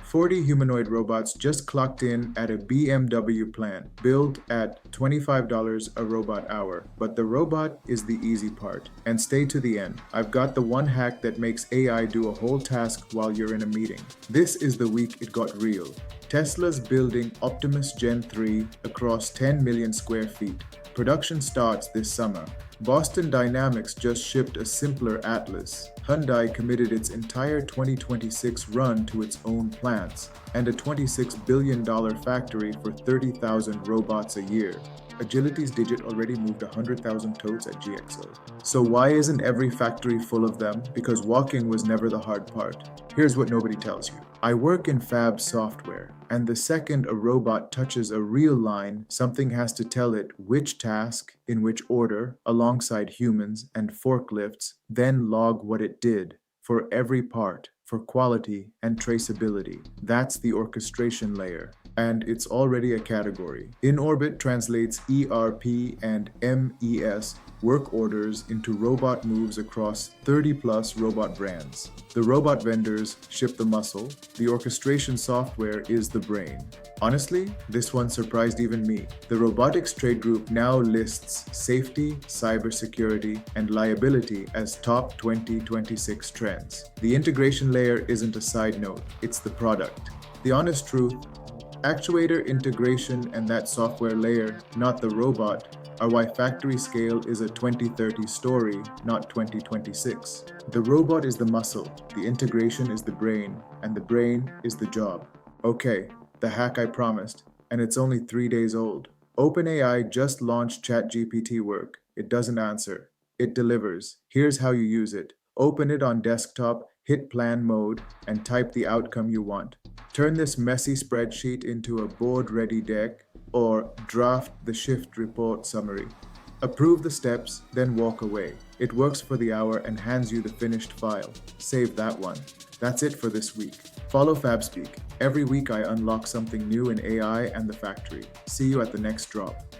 40 humanoid robots just clocked in at a BMW plant, billed at $25 a robot hour. But the robot is the easy part. And stay to the end. I've got the one hack that makes AI do a whole task while you're in a meeting. This is the week it got real. Tesla's building Optimus Gen 3 across 10 million square feet. Production starts this summer. Boston Dynamics just shipped a simpler Atlas. Hyundai committed its entire 2026 run to its own plants, and a $26 billion factory for 30,000 robots a year. Agility's digit already moved 100,000 totes at GXO. So why isn't every factory full of them? Because walking was never the hard part. Here's what nobody tells you. I work in fab software, and the second a robot touches a real line, something has to tell it which task, in which order, alongside humans and forklifts, then log what it did for every part, for quality and traceability. That's the orchestration layer, and it's already a category. InOrbit translates ERP and MES work orders into robot moves across 30+ robot brands. The robot vendors ship the muscle, the orchestration software is the brain. Honestly, this one surprised even me. The robotics trade group now lists safety, cybersecurity, and liability as top 2026 trends. The integration layer isn't a side note, it's the product. The honest truth, actuator integration and that software layer, not the robot, are why factory scale is a 2030 story, not 2026. The robot is the muscle, the integration is the brain, and the brain is the job. Okay, the hack I promised, and it's only 3 days old. OpenAI just launched ChatGPT work. It doesn't answer. It delivers. Here's how you use it. Open it on desktop, hit plan mode, and type the outcome you want. Turn this messy spreadsheet into a board-ready deck, or draft the shift report summary. Approve the steps, then walk away. It works for the hour and hands you the finished file. Save that one. That's it for this week. Follow FabSpeak. Every week I unlock something new in AI and the factory. See you at the next drop.